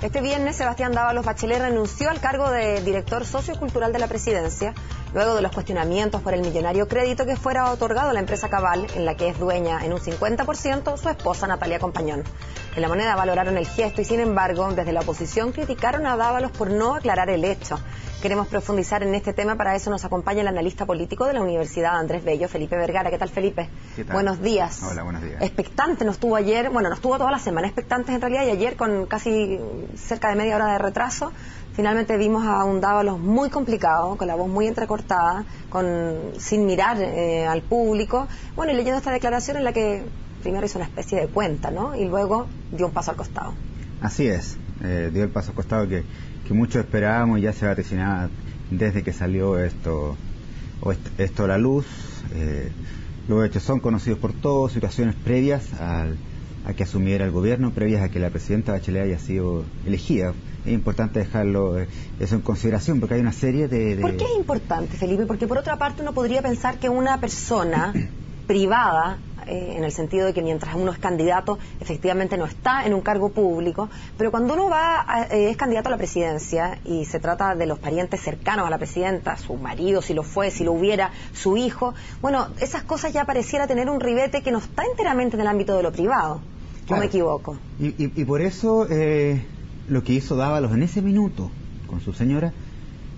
Este viernes, Sebastián Dávalos Bachelet renunció al cargo de director sociocultural de la presidencia, luego de los cuestionamientos por el millonario crédito que fuera otorgado a la empresa Cabal, en la que es dueña en un 50% su esposa Natalia Compañón. En La Moneda valoraron el gesto y, sin embargo, desde la oposición criticaron a Dávalos por no aclarar el hecho. Queremos profundizar en este tema, para eso nos acompaña el analista político de la Universidad Andrés Bello, Felipe Vergara. ¿Qué tal, Felipe? ¿Qué tal? Buenos días. Hola, buenos días. Expectante nos tuvo ayer, bueno, nos tuvo toda la semana expectantes en realidad, y ayer con casi cerca de media hora de retraso, finalmente vimos a un Dávalos muy complicado, con la voz muy entrecortada, sin mirar al público, bueno, y leyendo esta declaración en la que primero hizo una especie de cuenta, ¿no? Y luego dio un paso al costado. Así es, dio el paso al costado que muchos esperábamos y ya se vaticinaba desde que salió esto a la luz. Los hechos son conocidos por todos, situaciones previas a que asumiera el gobierno, previas a que la presidenta Bachelet haya sido elegida. Es importante dejarlo eso en consideración, porque hay una serie de... ¿Por qué es importante, Felipe? Porque por otra parte uno podría pensar que una persona privada, en el sentido de que mientras uno es candidato, efectivamente no está en un cargo público, pero cuando uno es candidato a la presidencia y se trata de los parientes cercanos a la presidenta, su marido, si lo fue, si lo hubiera, su hijo, bueno, esas cosas ya pareciera tener un ribete que no está enteramente en el ámbito de lo privado. Claro. ¿O me equivoco? Y por eso lo que hizo Dávalos en ese minuto con su señora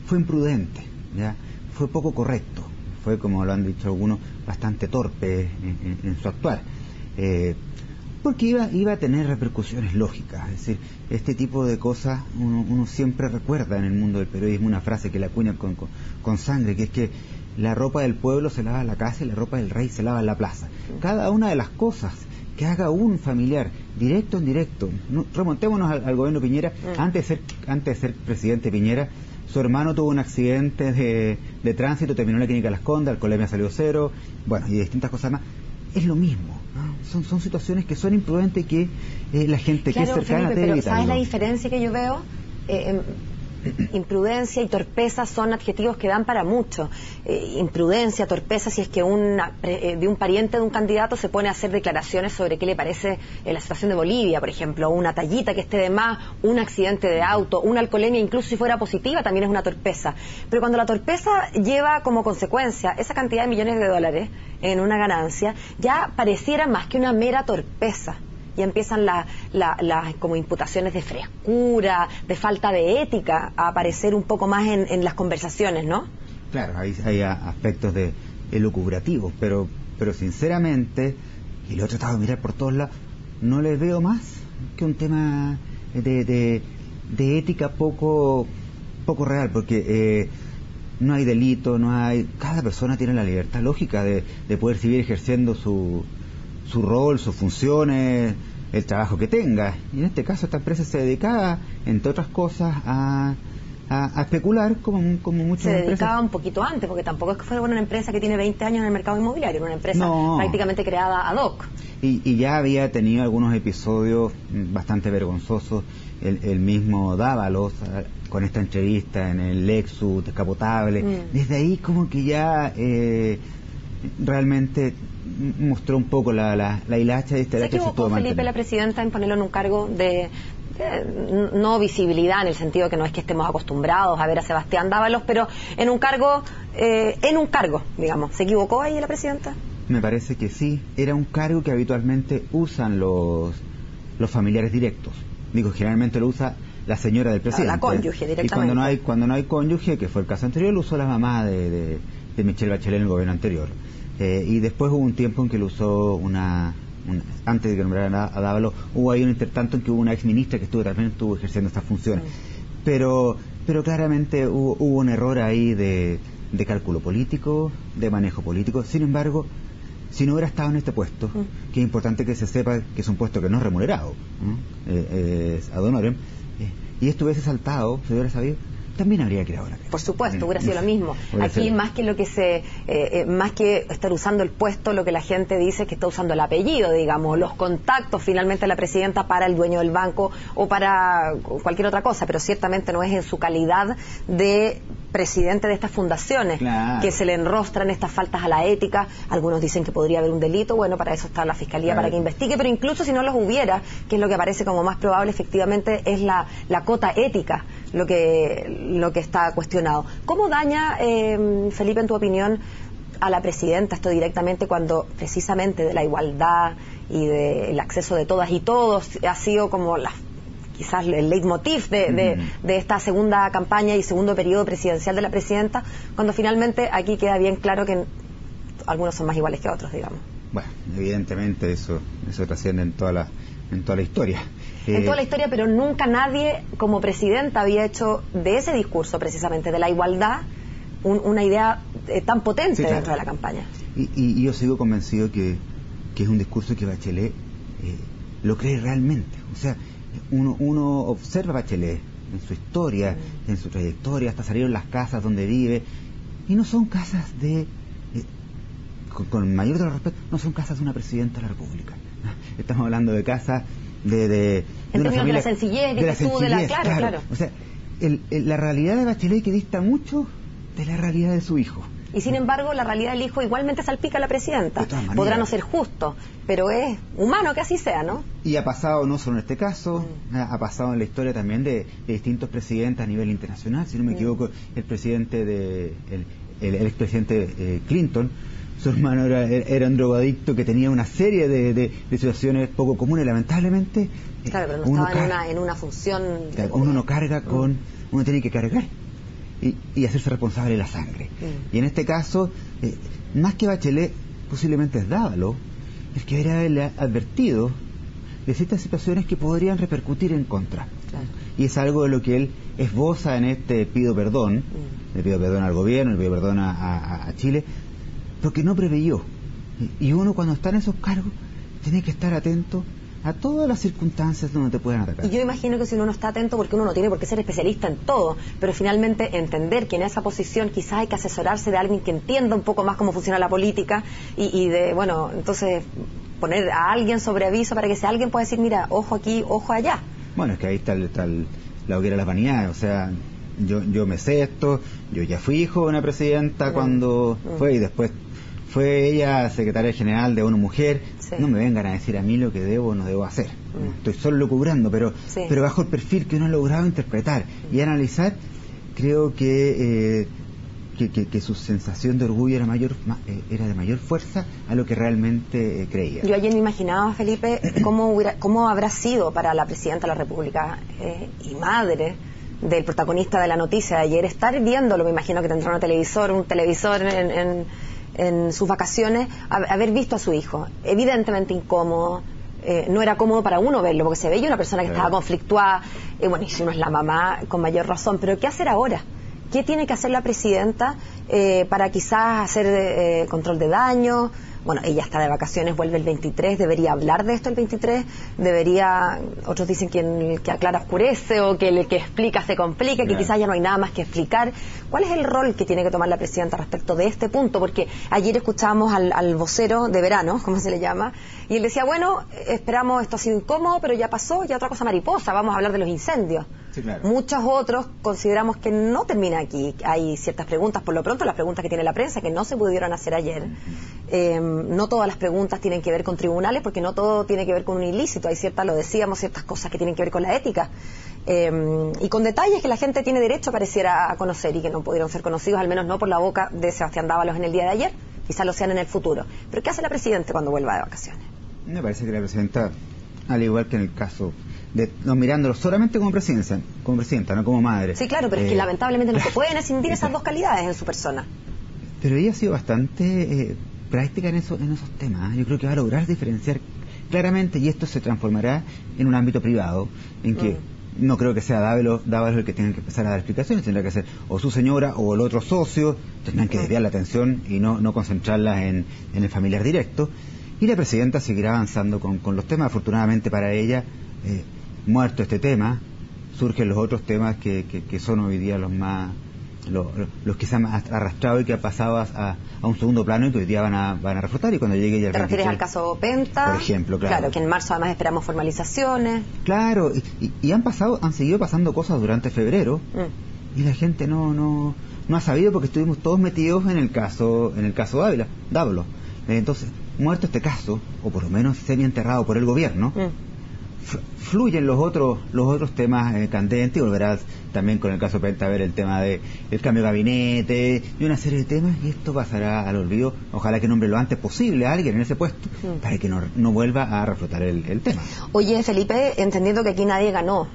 fue imprudente, ¿ya? Fue poco correcto. Fue, como lo han dicho algunos, bastante torpe en su actuar, porque iba a tener repercusiones lógicas. Es decir, este tipo de cosas uno siempre recuerda en el mundo del periodismo una frase que la acuña con sangre, que es que la ropa del pueblo se lava en la casa y la ropa del rey se lava en la plaza. Cada una de las cosas que haga un familiar, directo o indirecto, remontémonos al gobierno Piñera, antes de ser presidente Piñera, su hermano tuvo un accidente de tránsito, terminó en la clínica Las Condes, la alcoholemia salió 0, bueno, y distintas cosas más. Es lo mismo, ¿no? Son situaciones que son imprudentes y que la gente que es cercana Felipe, debe pero evitarlo. ¿sabes la diferencia que yo veo? Imprudencia y torpeza son adjetivos que dan para mucho. Imprudencia, torpeza, si es que de un pariente de un candidato se pone a hacer declaraciones sobre qué le parece la situación de Bolivia, por ejemplo, una tallita que esté de más, un accidente de auto, una alcoholemia, incluso si fuera positiva, también es una torpeza. Pero cuando la torpeza lleva como consecuencia esa cantidad de millones de dólares en una ganancia, ya pareciera más que una mera torpeza. Y empiezan las como imputaciones de frescura, de falta de ética a aparecer un poco más en las conversaciones, ¿no? Claro, hay aspectos de elucubrativos, pero sinceramente, y lo he tratado de mirar por todos lados, no les veo más que un tema de ética poco real, porque no hay delito, cada persona tiene la libertad lógica de poder seguir ejerciendo su rol, sus funciones, el trabajo que tenga. Y en este caso esta empresa se dedicaba, entre otras cosas, a especular como muchas se empresas. Dedicaba un poquito antes, porque tampoco es que fuera una empresa que tiene 20 años en el mercado inmobiliario, era una empresa prácticamente creada ad hoc. Y ya había tenido algunos episodios bastante vergonzosos, el mismo Dávalos, con esta entrevista en el Lexus descapotable. Desde ahí como que ya realmente mostró un poco la hilacha de esta. ¿Se equivocó, Felipe, la presidenta en ponerlo en un cargo de no visibilidad, en el sentido que no es que estemos acostumbrados a ver a Sebastián Dávalos, pero en un cargo, digamos? ¿Se equivocó ahí la presidenta? Me parece que sí. Era un cargo que habitualmente usan los familiares directos. Digo, generalmente lo usa la señora del presidente. La cónyuge, directamente. Y cuando no hay cónyuge, que fue el caso anterior, lo usó la mamá de Michelle Bachelet en el gobierno anterior. Y después hubo un tiempo en que lo usó antes de que nombraran a Dávalos, hubo ahí un intertanto en que hubo una exministra que también estuvo ejerciendo estas funciones. Pero claramente hubo un error ahí de cálculo político, de manejo político. Sin embargo, si no hubiera estado en este puesto, que es importante que se sepa que es un puesto que no es remunerado, es ad honorem, y esto hubiese saltado, se hubiera sabido, también habría creado la crisis. Por supuesto, hubiera sido lo mismo. Aquí sido. más que lo que más que estar usando el puesto, lo que la gente dice es que está usando el apellido, digamos, los contactos finalmente de la presidenta para el dueño del banco o para cualquier otra cosa, pero ciertamente no es en su calidad de presidente de estas fundaciones, claro, que se le enrostran estas faltas a la ética. Algunos dicen que podría haber un delito, bueno, para eso está la Fiscalía, claro, para que investigue, pero incluso si no los hubiera, que es lo que parece como más probable, efectivamente es la cota ética lo que está cuestionado. ¿Cómo daña, Felipe, en tu opinión, a la presidenta esto directamente cuando precisamente de la igualdad y del acceso de todas y todos ha sido como quizás el leitmotiv de esta segunda campaña y segundo periodo presidencial de la presidenta, cuando finalmente aquí queda bien claro que algunos son más iguales que otros, digamos? Bueno, evidentemente eso trasciende en toda la historia. En toda la historia, pero nunca nadie como presidenta había hecho de ese discurso precisamente de la igualdad una idea tan potente, sí, claro, dentro de la campaña. Y yo sigo convencido que es un discurso que Bachelet lo cree realmente. O sea, uno observa a Bachelet en su historia, en su trayectoria, hasta salieron las casas donde vive, y no son casas con el mayor de los respetos, no son casas de una presidenta de la República. Estamos hablando de casas de una familia, de la sencillez, claro. O sea, la realidad de Bachelet que dista mucho de la realidad de su hijo. Y sin embargo, la realidad del hijo igualmente salpica a la presidenta. Podrá no ser justo, pero es humano que así sea, ¿no? Y ha pasado no solo en este caso, ha pasado en la historia también de distintos presidentes a nivel internacional. Si no me equivoco, el presidente el expresidente Clinton, su hermano era un drogadicto que tenía una serie de situaciones poco comunes, lamentablemente. Claro, pero no estaba en una función. Uno no carga uno tiene que cargar y hacerse responsable de la sangre. Y en este caso, más que Bachelet, posiblemente es Dávalo el que debería haberle advertido de ciertas situaciones que podrían repercutir en contra. Claro. Y es algo de lo que él esboza en este pido perdón. Le pido perdón al gobierno, le pido perdón a Chile, porque no preveyó. Y uno cuando está en esos cargos tiene que estar atento a todas las circunstancias donde te pueden atacar. Y yo imagino que si uno no está atento, porque uno no tiene por qué ser especialista en todo, pero finalmente entender que en esa posición quizás hay que asesorarse de alguien que entienda un poco más cómo funciona la política entonces poner a alguien sobre aviso para que si alguien pueda decir, mira, ojo aquí, ojo allá. Bueno, es que ahí está la hoguera de las vanidades, o sea, yo me sé esto, yo ya fui hijo de una presidenta cuando fue, y después fue ella secretaria general de una mujer. Sí. No me vengan a decir a mí lo que debo o no debo hacer. Estoy solo lucubrando, pero bajo el perfil que uno ha logrado interpretar y analizar, creo que su sensación de orgullo era de mayor fuerza a lo que realmente creía. Yo ayer me imaginaba, Felipe, cómo habrá sido para la presidenta de la República y madre del protagonista de la noticia de ayer estar viéndolo. Me imagino que tendrá un televisor en sus vacaciones, haber visto a su hijo, evidentemente incómodo, no era cómodo para uno verlo, porque se veía una persona que estaba conflictuada, y si uno es la mamá, con mayor razón, pero ¿qué hacer ahora? ¿Qué tiene que hacer la presidenta para quizás hacer control de daño? Bueno, ella está de vacaciones, vuelve el 23, debería hablar de esto el 23, otros dicen que el que aclara oscurece, o que el que explica se complica, que quizás ya no hay nada más que explicar. ¿Cuál es el rol que tiene que tomar la presidenta respecto de este punto? Porque ayer escuchábamos al vocero de verano, ¿cómo se le llama? Y él decía, bueno, esperamos, esto ha sido incómodo, pero ya pasó, ya otra cosa mariposa, vamos a hablar de los incendios. Sí, claro. Muchos otros consideramos que no termina aquí. Hay ciertas preguntas, por lo pronto las preguntas que tiene la prensa, que no se pudieron hacer ayer. No todas las preguntas tienen que ver con tribunales, porque no todo tiene que ver con un ilícito. Hay ciertas cosas que tienen que ver con la ética. Y con detalles que la gente tiene derecho, pareciera, a conocer y que no pudieron ser conocidos, al menos no por la boca de Sebastián Dávalos en el día de ayer. Quizás lo sean en el futuro. Pero ¿qué hace la presidenta cuando vuelva de vacaciones? Me parece que la presidenta, al igual que en el caso no mirándolo solamente como presidenta, no como madre. Sí, claro, pero es que lamentablemente no se pueden escindir esas dos calidades en su persona. Pero ella ha sido bastante práctica en esos temas. Yo creo que va a lograr diferenciar claramente, y esto se transformará en un ámbito privado, en que no creo que sea Dávalos el que tenga que empezar a dar explicaciones, tendrá que ser o su señora o el otro socio, tendrán que desviar la atención y no concentrarla en el familiar directo. Y la presidenta seguirá avanzando con los temas. Afortunadamente para ella, muerto este tema, surgen los otros temas que son hoy día los que se han arrastrado y que han pasado a un segundo plano y que hoy día van a reflotar, y cuando llegue ya el ¿Te refieres al caso Penta? Por ejemplo, claro. Claro, que en marzo además esperamos formalizaciones. Claro, y han seguido pasando cosas durante febrero, y la gente no ha sabido, porque estuvimos todos metidos en el caso Dávilo. Entonces, muerto este caso, o por lo menos semi-enterrado por el gobierno, fluyen los otros temas candentes, y volverás también con el caso Penta a ver el tema del cambio de gabinete y una serie de temas, y esto pasará al olvido. Ojalá que nombre lo antes posible a alguien en ese puesto para que no vuelva a reflotar el tema. Oye, Felipe, entendiendo que aquí nadie ganó,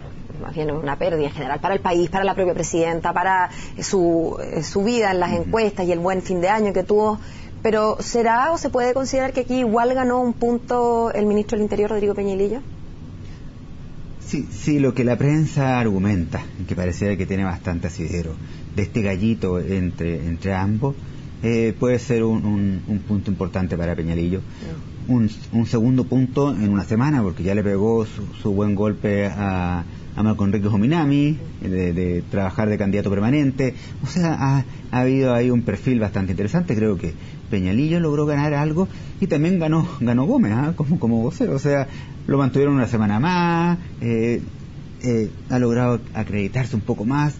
más bien una pérdida en general para el país, para la propia presidenta, para su vida en las encuestas y el buen fin de año que tuvo, pero ¿será o se puede considerar que aquí igual ganó un punto el ministro del Interior, Rodrigo Peñalosa? Sí, lo que la prensa argumenta, que pareciera que tiene bastante asidero, de este gallito entre ambos, puede ser un punto importante para Peñalillo. Un segundo punto en una semana, porque ya le pegó su buen golpe a Marco Enrique Jominami, de trabajar de candidato permanente. O sea, ha habido ahí un perfil bastante interesante. Creo que Peñalillo logró ganar algo, y también ganó Gómez, como vocero. O sea, lo mantuvieron una semana más, ha logrado acreditarse un poco más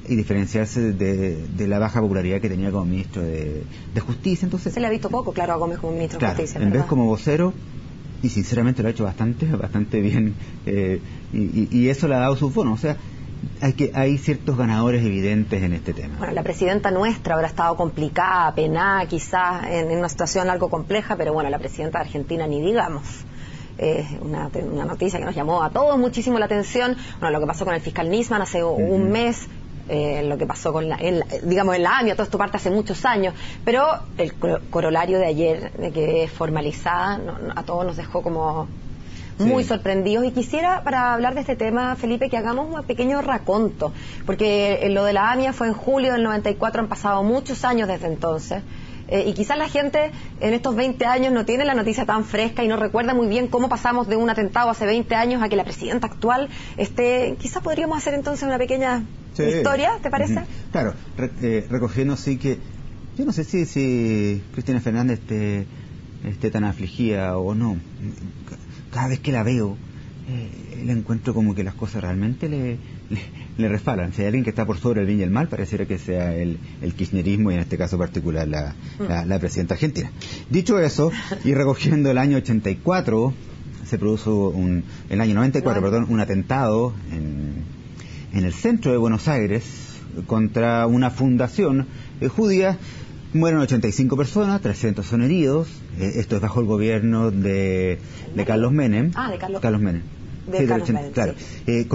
y diferenciarse de la baja popularidad que tenía como ministro de Justicia. Entonces, se le ha visto poco, claro, a Gómez como ministro de Justicia. En vez como vocero, y sinceramente lo ha hecho bastante bien, y eso le ha dado sus bonos. O sea, hay ciertos ganadores evidentes en este tema. Bueno, la presidenta nuestra habrá estado complicada, penada, quizás en una situación algo compleja, pero bueno, la presidenta de Argentina ni digamos. Una noticia que nos llamó a todos muchísimo la atención. Bueno, lo que pasó con el fiscal Nisman hace un mes, lo que pasó con en la AMIA, todo esto parte hace muchos años, pero el corolario de ayer, de que es formalizada, a todos nos dejó como muy sorprendidos. Y quisiera, para hablar de este tema, Felipe, que hagamos un pequeño raconto, porque lo de la AMIA fue en julio del 94, han pasado muchos años desde entonces. Y quizás la gente en estos 20 años no tiene la noticia tan fresca y no recuerda muy bien cómo pasamos de un atentado hace 20 años a que la presidenta actual esté. Quizás podríamos hacer entonces una pequeña historia, ¿te parece? Claro, recogiendo sí que yo no sé si Cristina Fernández esté tan afligida o no. Cada vez que la veo, le encuentro como que las cosas realmente le resbalan. Si hay alguien que está por sobre el bien y el mal, pareciera que sea el kirchnerismo, y en este caso particular la presidenta argentina. Dicho eso, y recogiendo el año 84, se produjo el año 94, perdón, un atentado en el centro de Buenos Aires contra una fundación judía. Mueren 85 personas, 300 son heridos. Esto es bajo el gobierno de Carlos Menem. De Carlos Menem. Claro. Sí.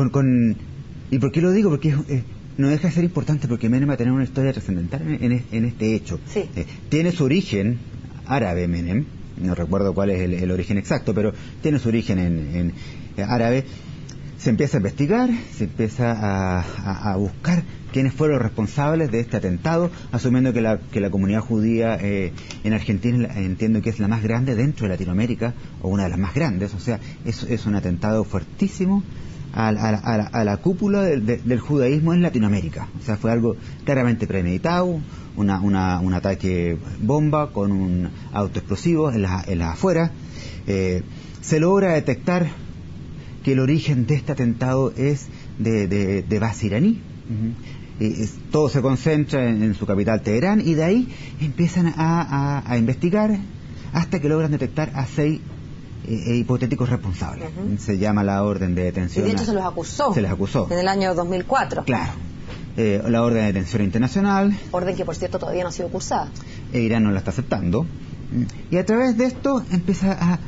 ¿Y por qué lo digo? Porque no deja de ser importante, porque Menem va a tener una historia trascendental en este hecho. Sí. Tiene su origen árabe, Menem. No recuerdo cuál es el origen exacto, pero tiene su origen en árabe. Se empieza a investigar, se empieza a buscar quiénes fueron los responsables de este atentado, asumiendo que la comunidad judía en Argentina entiendo que es la más grande dentro de Latinoamérica, o una de las más grandes. O sea, es un atentado fuertísimo a la cúpula del judaísmo en Latinoamérica. O sea, fue algo claramente premeditado, un ataque bomba con un auto explosivo en las afueras. Se logra detectar que el origen de este atentado es de base iraní. Todo se concentra en su capital, Teherán, y de ahí empiezan a investigar hasta que logran detectar a 6 hipotéticos responsables. Se llama la orden de detención. Y de hecho se los acusó. Se les acusó. En el año 2004. Claro. La orden de detención internacional. Orden que, por cierto, todavía no ha sido cursada. Irán no la está aceptando. Y a través de esto empieza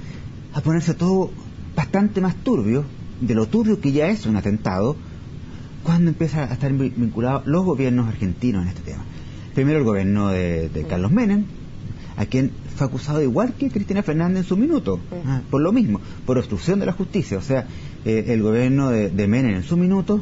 a ponerse todo bastante más turbio, de lo turbio que ya es un atentado, cuando empieza a estar vinculados los gobiernos argentinos en este tema. Primero el gobierno de Carlos Menem, a quien fue acusado igual que Cristina Fernández en su minuto, por lo mismo, por obstrucción de la justicia. O sea, el gobierno de Menem en su minuto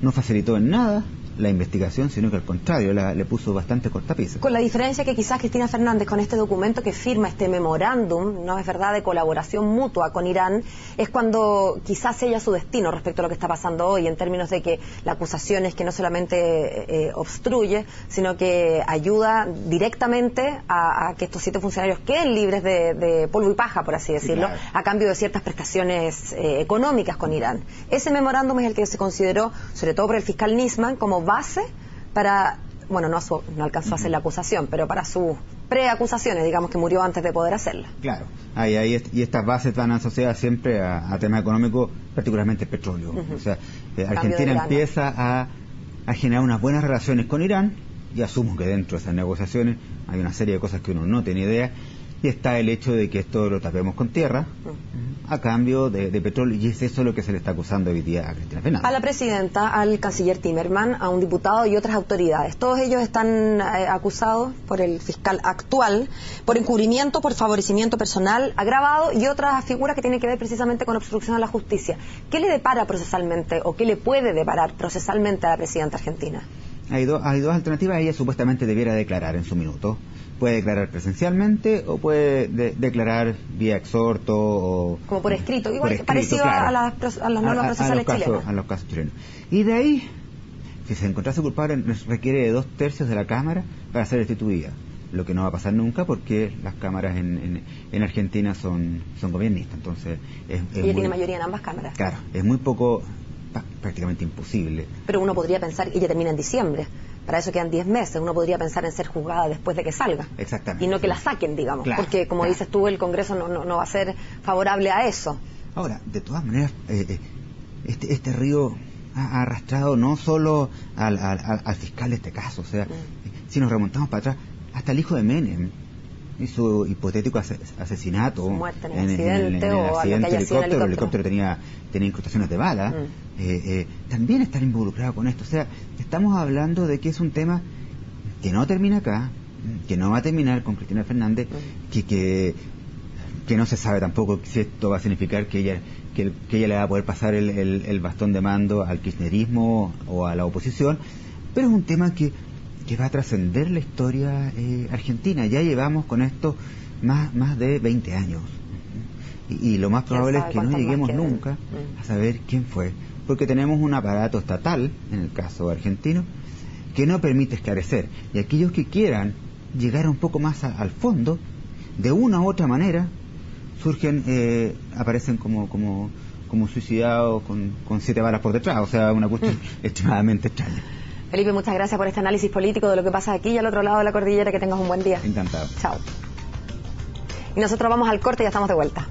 no facilitó en nada la investigación, sino que al contrario, le puso bastante cortapisa. Con la diferencia que quizás Cristina Fernández, con este documento que firma, este memorándum, no es verdad, de colaboración mutua con Irán, es cuando quizás sella su destino respecto a lo que está pasando hoy, en términos de que la acusación es que no solamente obstruye, sino que ayuda directamente a que estos 7 funcionarios queden libres de polvo y paja, por así decirlo, sí, claro, a cambio de ciertas prestaciones económicas con Irán. Ese memorándum es el que se consideró, sobre todo por el fiscal Nisman, como base para, bueno, no alcanzó a hacer la acusación, pero para sus preacusaciones, digamos, que murió antes de poder hacerla. Claro, y estas bases van asociadas siempre a temas económicos, particularmente petróleo. O sea, Argentina empieza a generar unas buenas relaciones con Irán, y asumo que dentro de esas negociaciones hay una serie de cosas que uno no tiene idea, y está el hecho de que esto lo tapemos con tierra a cambio de petróleo, y es eso lo que se le está acusando hoy día a Cristina Fernández. A la presidenta, al canciller Timerman, a un diputado y otras autoridades. Todos ellos están acusados por el fiscal actual por encubrimiento, por favorecimiento personal agravado y otras figuras que tienen que ver precisamente con obstrucción a la justicia. ¿Qué le depara procesalmente o qué le puede deparar procesalmente a la presidenta argentina? Hay dos alternativas. Ella supuestamente debiera declarar en su minuto. Puede declarar presencialmente o puede declarar vía exhorto o... Como por escrito, igual por escrito, parecido claro, a las normas procesales chilenas. A los casos chilenos. Y de ahí, si se encontrase culpable, requiere de 2/3 de la Cámara para ser destituida. Lo que no va a pasar nunca porque las cámaras en Argentina son gobiernistas. Entonces ella tiene mayoría en ambas cámaras. Claro, es muy poco, prácticamente imposible. Pero uno podría pensar, ella termina en diciembre. Para eso quedan 10 meses. Uno podría pensar en ser juzgada después de que salga. Exactamente. Y no que la saquen, digamos. Claro, porque, como dices tú, el Congreso no va a ser favorable a eso. Ahora, de todas maneras, este río ha arrastrado no solo al fiscal de este caso. O sea, si nos remontamos para atrás, hasta el hijo de Menem y su hipotético asesinato. Su muerte en el accidente o accidente que haya sido el helicóptero tenía incrustaciones de bala. También están involucrados con esto. O sea, estamos hablando de que es un tema que no termina acá, que no va a terminar con Cristina Fernández, que no se sabe tampoco si esto va a significar que ella le va a poder pasar el bastón de mando al kirchnerismo o a la oposición, pero es un tema que va a trascender la historia argentina. Ya llevamos con esto más de 20 años. Y lo más probable es que no lleguemos nunca a saber quién fue. Porque tenemos un aparato estatal, en el caso argentino, que no permite esclarecer. Y aquellos que quieran llegar un poco más al fondo, de una u otra manera, aparecen como suicidados con 7 balas por detrás. O sea, una cuestión extremadamente extraña. Felipe, muchas gracias por este análisis político de lo que pasa aquí y al otro lado de la cordillera. Que tengas un buen día. Encantado. Chao. Y nosotros vamos al corte y ya estamos de vuelta.